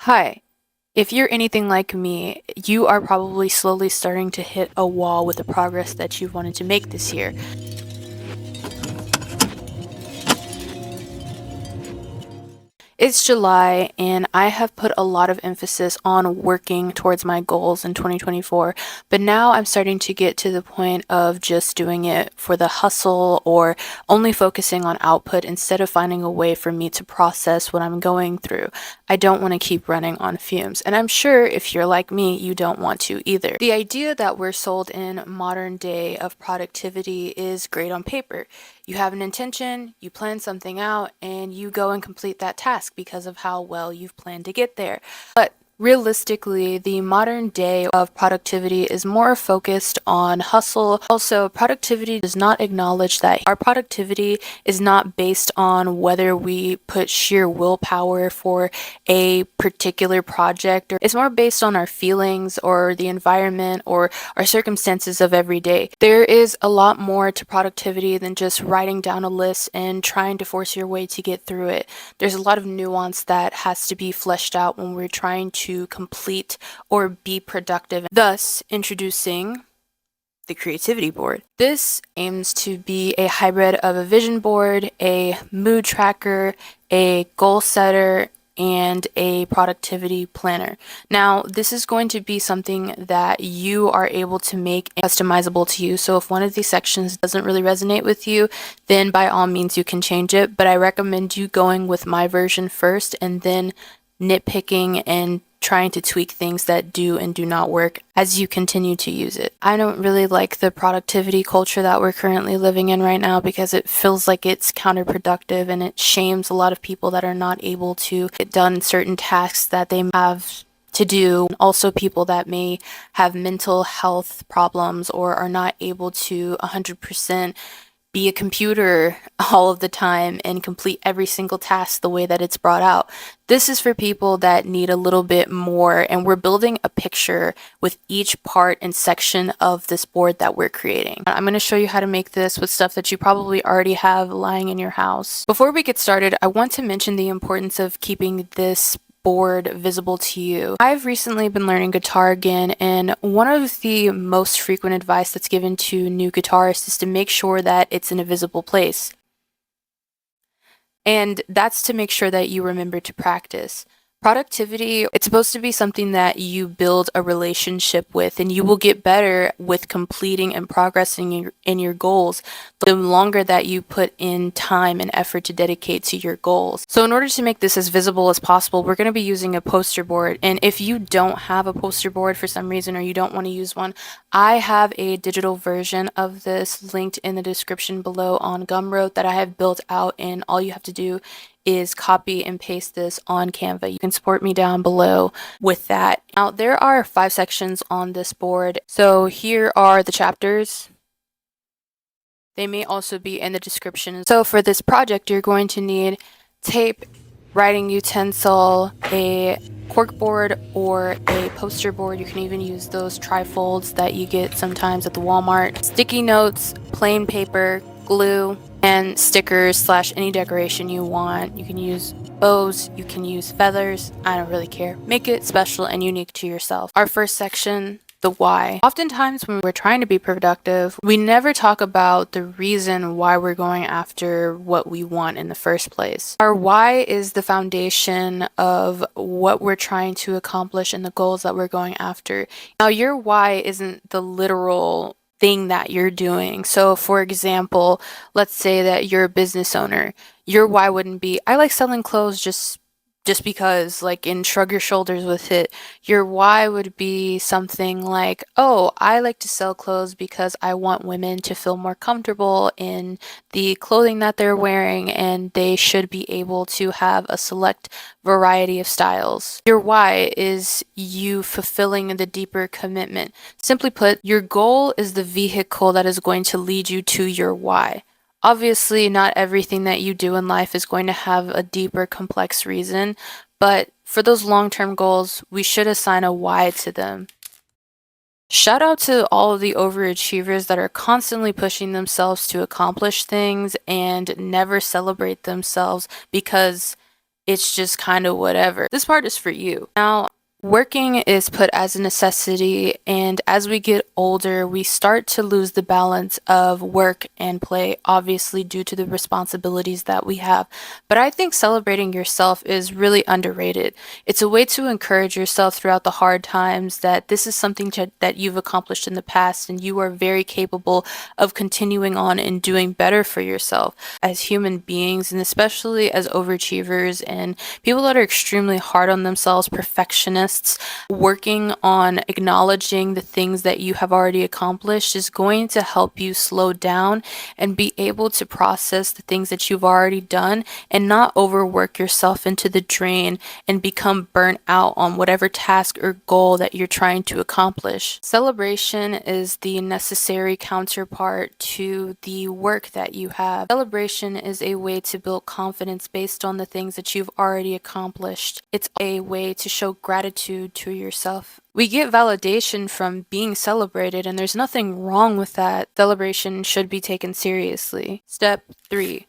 Hi. If you're anything like me, you are probably slowly starting to hit a wall with the progress that you've wanted to make this year. It's July, and I have put a lot of emphasis on working towards my goals in 2024, but now I'm starting to get to the point of just doing it for the hustle or only focusing on output instead of finding a way for me to process what I'm going through. I don't want to keep running on fumes, and I'm sure if you're like me, you don't want to either. The idea that we're sold in modern day of productivity is great on paper. You have an intention, you plan something out, and you go and complete that task because of how well you've planned to get there. But realistically, the modern day of productivity is more focused on hustle. Also, productivity does not acknowledge that our productivity is not based on whether we put sheer willpower for a particular project, or it's more based on our feelings or the environment or our circumstances of every day. There is a lot more to productivity than just writing down a list and trying to force your way to get through it. There's a lot of nuance that has to be fleshed out when we're trying to complete or be productive. Thus, introducing the creativity board. This aims to be a hybrid of a vision board, a mood tracker, a goal setter, and a productivity planner. Now, this is going to be something that you are able to make customizable to you. So if one of these sections doesn't really resonate with you, then by all means you can change it. But I recommend you going with my version first and then nitpicking and trying to tweak things that do and do not work as you continue to use it. I don't really like the productivity culture that we're currently living in right now because it feels like it's counterproductive and it shames a lot of people that are not able to get done certain tasks that they have to do. Also, people that may have mental health problems or are not able to 100% be a computer all of the time and complete every single task the way that it's brought out. This is for people that need a little bit more, and we're building a picture with each part and section of this board that we're creating. I'm going to show you how to make this with stuff that you probably already have lying in your house. Before we get started, I want to mention the importance of keeping this board visible to you. I've recently been learning guitar again, and one of the most frequent advice that's given to new guitarists is to make sure that it's in a visible place. And that's to make sure that you remember to practice. Productivity, it's supposed to be something that you build a relationship with, and you will get better with completing and progressing in your goals the longer that you put in time and effort to dedicate to your goals. So in order to make this as visible as possible, we're going to be using a poster board. And if you don't have a poster board for some reason or you don't want to use one, I have a digital version of this linked in the description below on Gumroad that I have built out, and all you have to do is copy and paste this on Canva. You can support me down below with that. Now, there are 5 sections on this board. So here are the chapters. They may also be in the description. So for this project, you're going to need tape, writing utensil, a corkboard, or a poster board. You can even use those trifolds that you get sometimes at the Walmart. Sticky notes, plain paper, glue, and stickers slash any decoration you want. You can use bows, you can use feathers, I don't really care. Make it special and unique to yourself. Our first section, the why. Oftentimes when we're trying to be productive, we never talk about the reason why we're going after what we want in the first place. Our why is the foundation of what we're trying to accomplish and the goals that we're going after. Now, your why isn't the literal thing that you're doing. So for example, let's say that you're a business owner. Your why wouldn't be, I like selling clothes just because, like, and shrug your shoulders with it. Your why would be something like, oh, I like to sell clothes because I want women to feel more comfortable in the clothing that they're wearing, and they should be able to have a select variety of styles. Your why is you fulfilling the deeper commitment. Simply put, your goal is the vehicle that is going to lead you to your why. Obviously, not everything that you do in life is going to have a deeper, complex reason, but for those long-term goals, we should assign a why to them. Shout out to all of the overachievers that are constantly pushing themselves to accomplish things and never celebrate themselves because it's just kind of whatever. This part is for you. Now, working is put as a necessity, and as we get older, we start to lose the balance of work and play, obviously, due to the responsibilities that we have. But I think celebrating yourself is really underrated. It's a way to encourage yourself throughout the hard times that this is something that you've accomplished in the past, and you are very capable of continuing on and doing better for yourself. As human beings, and especially as overachievers and people that are extremely hard on themselves, perfectionists, working on acknowledging the things that you have already accomplished is going to help you slow down and be able to process the things that you've already done and not overwork yourself into the drain and become burnt out on whatever task or goal that you're trying to accomplish. Celebration is the necessary counterpart to the work that you have. Celebration is a way to build confidence based on the things that you've already accomplished. It's a way to show gratitude to yourself. We get validation from being celebrated, and there's nothing wrong with that. Celebration should be taken seriously. Step 3.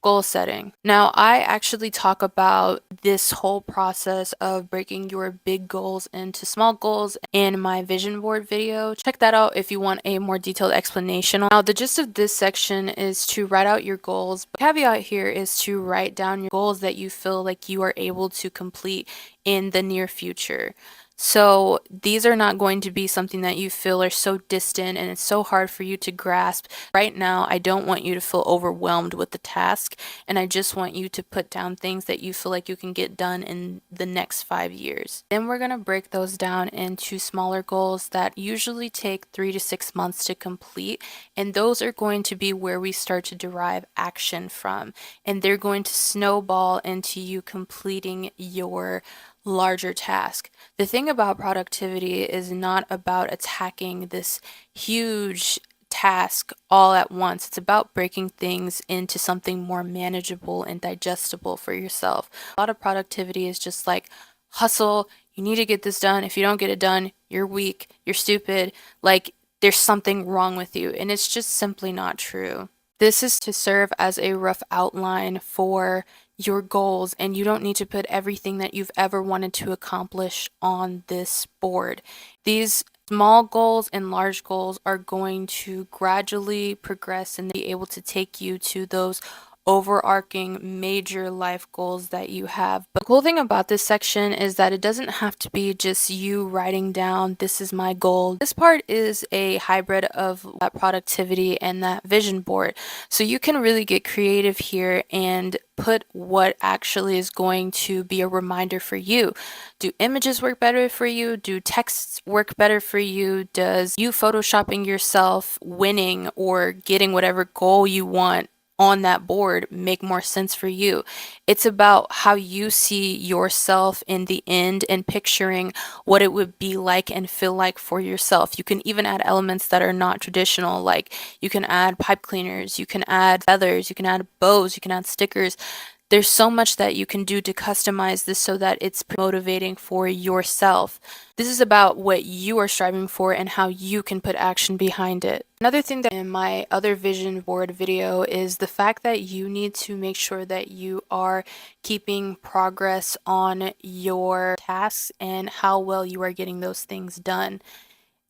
Goal setting. Now, I actually talk about this whole process of breaking your big goals into small goals in my vision board video. Check that out if you want a more detailed explanation. Now, the gist of this section is to write out your goals. The caveat here is to write down your goals that you feel like you are able to complete in the near future. So these are not going to be something that you feel are so distant and it's so hard for you to grasp. Right now, I don't want you to feel overwhelmed with the task, and I just want you to put down things that you feel like you can get done in the next 5 years. Then we're going to break those down into smaller goals that usually take 3 to 6 months to complete, and those are going to be where we start to derive action from, and they're going to snowball into you completing your larger task. The thing about productivity is not about attacking this huge task all at once. It's about breaking things into something more manageable and digestible for yourself. A lot of productivity is just like hustle, you need to get this done. If you don't get it done, you're weak, you're stupid, like there's something wrong with you. And it's just simply not true. This is to serve as a rough outline for your goals, and you don't need to put everything that you've ever wanted to accomplish on this board. These small goals and large goals are going to gradually progress and be able to take you to those overarching major life goals that you have. But the cool thing about this section is that it doesn't have to be just you writing down, this is my goal. This part is a hybrid of that productivity and that vision board. So you can really get creative here and put what actually is going to be a reminder for you. Do images work better for you? Do texts work better for you? Does you photoshopping yourself winning or getting whatever goal you want on that board make more sense for you? It's about how you see yourself in the end and picturing what it would be like and feel like for yourself. You can even add elements that are not traditional, like you can add pipe cleaners, you can add feathers, you can add bows, you can add stickers. There's so much that you can do to customize this so that it's motivating for yourself. This is about what you are striving for and how you can put action behind it. Another thing that in my other vision board video is the fact that you need to make sure that you are keeping progress on your tasks and how well you are getting those things done.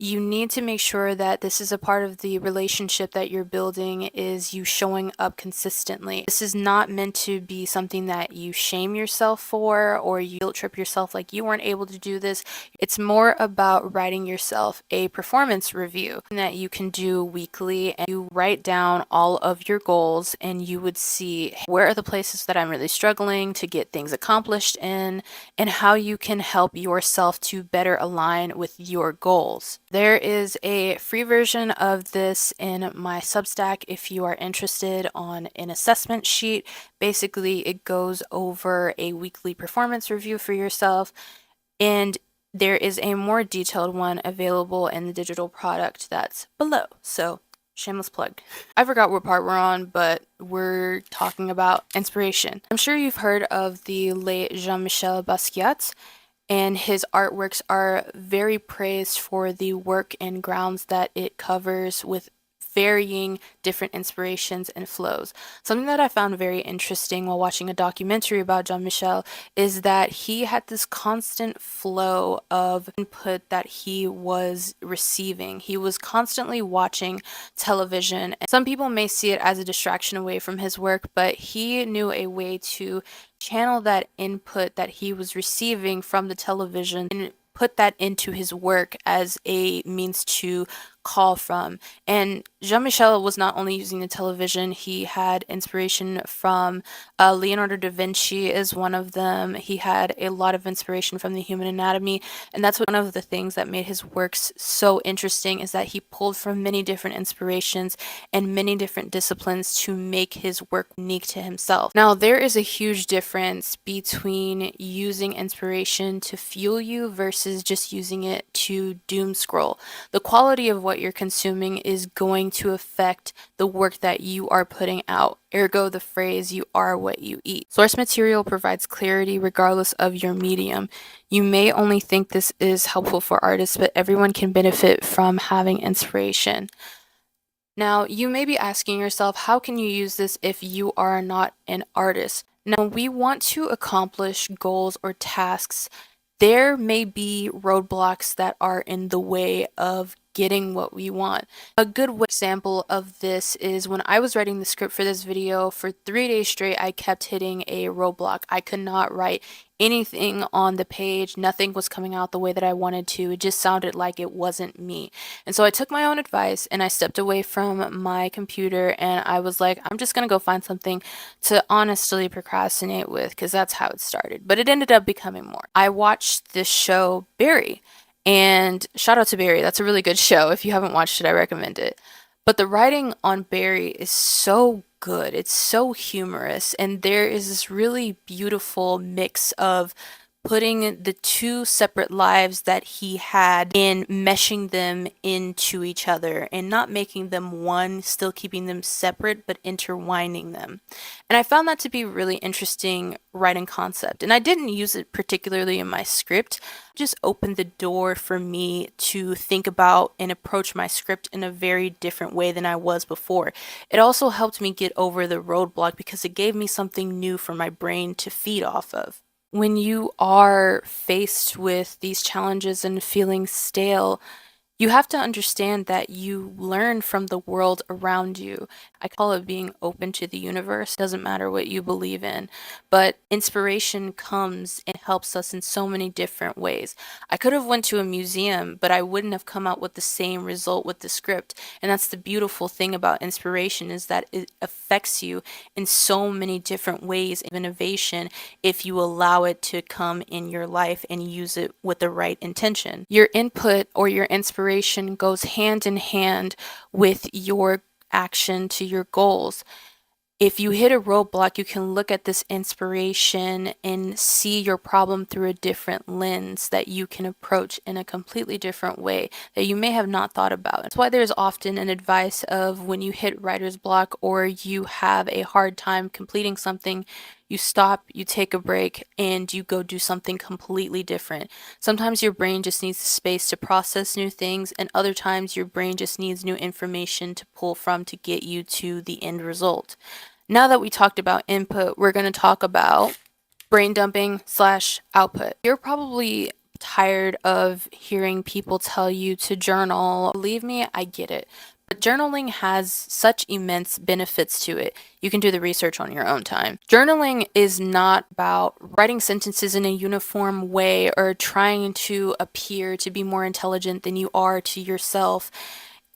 You need to make sure that this is a part of the relationship that you're building is you showing up consistently. This is not meant to be something that you shame yourself for or you guilt trip yourself like you weren't able to do this. It's more about writing yourself a performance review that you can do weekly, and you write down all of your goals and you would see where are the places that I'm really struggling to get things accomplished in and how you can help yourself to better align with your goals. There is a free version of this in my Substack if you are interested on an assessment sheet. Basically, it goes over a weekly performance review for yourself, and there is a more detailed one available in the digital product that's below. So, shameless plug. I forgot what part we're on, but we're talking about inspiration. I'm sure you've heard of the late Jean-Michel Basquiat, and his artworks are very praised for the work and grounds that it covers with varying different inspirations and flows. Something that I found very interesting while watching a documentary about Jean-Michel is that he had this constant flow of input that he was receiving. He was constantly watching television. And some people may see it as a distraction away from his work, but he knew a way to channel that input that he was receiving from the television and put that into his work as a means to call from. And Jean-Michel was not only using the television, he had inspiration from Leonardo da Vinci is one of them. He had a lot of inspiration from the human anatomy, and that's one of the things that made his works so interesting is that he pulled from many different inspirations and many different disciplines to make his work unique to himself. Now, there is a huge difference between using inspiration to fuel you versus just using it to doom scroll. The quality of what you're consuming is going to affect the work that you are putting out. Ergo, the phrase, you are what you eat. Source material provides clarity regardless of your medium. You may only think this is helpful for artists, but everyone can benefit from having inspiration. Now, you may be asking yourself, how can you use this if you are not an artist? Now, we want to accomplish goals or tasks. There may be roadblocks that are in the way of getting what we want. A good example of this is when I was writing the script for this video, for 3 days straight, I kept hitting a roadblock. I could not write anything on the page. Nothing was coming out the way that I wanted to. It just sounded like it wasn't me. And so I took my own advice and I stepped away from my computer and I was like, I'm just going to go find something to honestly procrastinate with because that's how it started. But it ended up becoming more. I watched this show, Barry. And shout out to Barry. That's a really good show. If you haven't watched it, I recommend it. But the writing on Barry is so good. It's so humorous. And there is this really beautiful mix of putting the two separate lives that he had and meshing them into each other and not making them one, still keeping them separate, but intertwining them. And I found that to be really interesting writing concept. And I didn't use it particularly in my script. It just opened the door for me to think about and approach my script in a very different way than I was before. It also helped me get over the roadblock because it gave me something new for my brain to feed off of. When you are faced with these challenges and feeling stale, you have to understand that you learn from the world around you. I call it being open to the universe. Doesn't matter what you believe in, but inspiration comes and helps us in so many different ways. I could have went to a museum, but I wouldn't have come out with the same result with the script. And that's the beautiful thing about inspiration is that it affects you in so many different ways of innovation if you allow it to come in your life and use it with the right intention. Your input or your inspiration goes hand in hand with your action to your goals. If you hit a roadblock, you can look at this inspiration and see your problem through a different lens that you can approach in a completely different way that you may have not thought about. That's why there's often an advice of when you hit writer's block or you have a hard time completing something, you stop, you take a break, and you go do something completely different. Sometimes your brain just needs the space to process new things, and other times your brain just needs new information to pull from to get you to the end result. Now that we talked about input, we're going to talk about brain dumping slash output. You're probably tired of hearing people tell you to journal. Believe me, I get it. But journaling has such immense benefits to it. You can do the research on your own time. Journaling is not about writing sentences in a uniform way or trying to appear to be more intelligent than you are to yourself.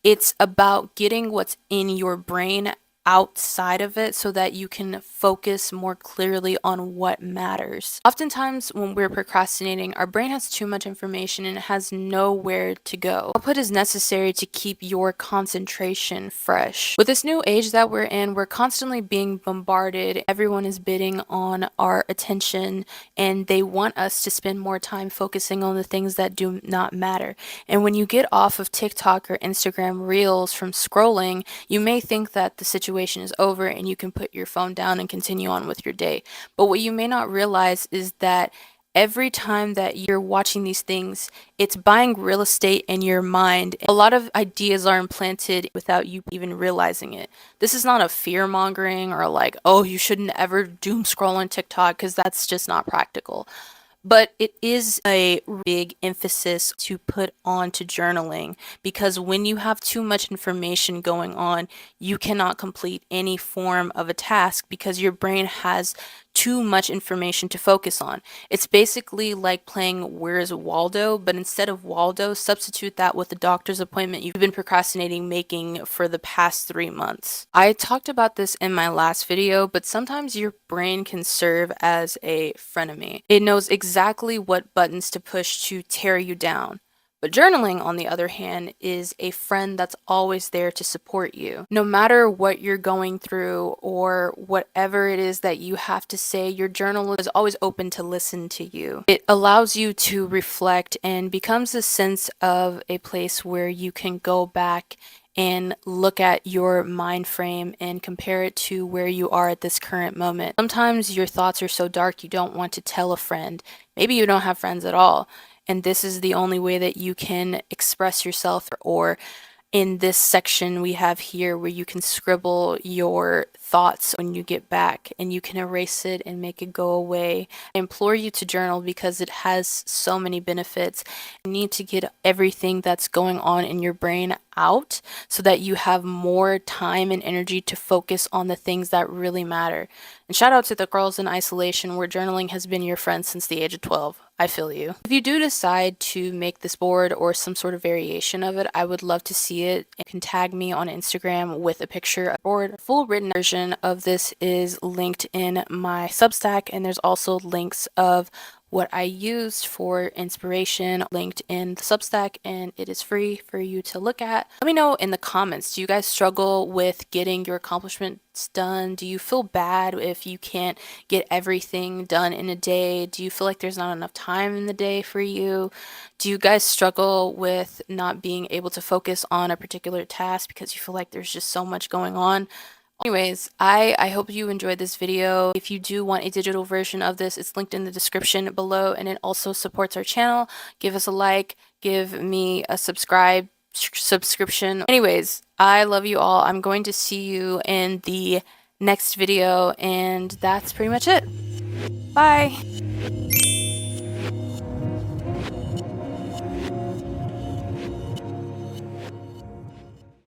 It's about getting what's in your brain outside of it so that you can focus more clearly on what matters. Oftentimes when we're procrastinating, our brain has too much information and it has nowhere to go. Output is necessary to keep your concentration fresh. With this new age that we're in, we're constantly being bombarded. Everyone is bidding on our attention and they want us to spend more time focusing on the things that do not matter. And when you get off of TikTok or Instagram Reels from scrolling, you may think that the situation is over and you can put your phone down and continue on with your day. But what you may not realize is that every time that you're watching these things, it's buying real estate in your mind. A lot of ideas are implanted without you even realizing it. This is not a fear mongering or like, oh, you shouldn't ever doom scroll on TikTok, because that's just not practical. But it is a big emphasis to put onto journaling, because when you have too much information going on, you cannot complete any form of a task because your brain has too much information to focus on. It's basically like playing Where's Waldo, but instead of Waldo, substitute that with the doctor's appointment you've been procrastinating making for the past 3 months. I talked about this in my last video, but sometimes your brain can serve as a frenemy. It knows exactly what buttons to push to tear you down. But journaling, on the other hand, is a friend that's always there to support you. No matter what you're going through or whatever it is that you have to say, your journal is always open to listen to you. It allows you to reflect and becomes a sense of a place where you can go back and look at your mind frame and compare it to where you are at this current moment. Sometimes your thoughts are so dark you don't want to tell a friend. Maybe you don't have friends at all, and this is the only way that you can express yourself. Or in this section we have here where you can scribble your thoughts when you get back and you can erase it and make it go away. I implore you to journal because it has so many benefits. You need to get everything that's going on in your brain out so that you have more time and energy to focus on the things that really matter. And shout out to the girls in isolation where journaling has been your friend since the age of 12. I feel you. If you do decide to make this board or some sort of variation of it, I would love to see it. You can tag me on Instagram with a picture of the board. A full written version of this is linked in my Substack, and there's also links of what I used for inspiration linked in the Substack, and it is free for you to look at. Let me know in the comments, do you guys struggle with getting your accomplishments done? Do you feel bad if you can't get everything done in a day? Do you feel like there's not enough time in the day for you? Do you guys struggle with not being able to focus on a particular task because you feel like there's just so much going on? Anyways, I hope you enjoyed this video. If you do want a digital version of this, it's linked in the description below, and it also supports our channel. Give us a like, give me a subscription. Anyways, I love you all. I'm going to see you in the next video, and that's pretty much it. Bye!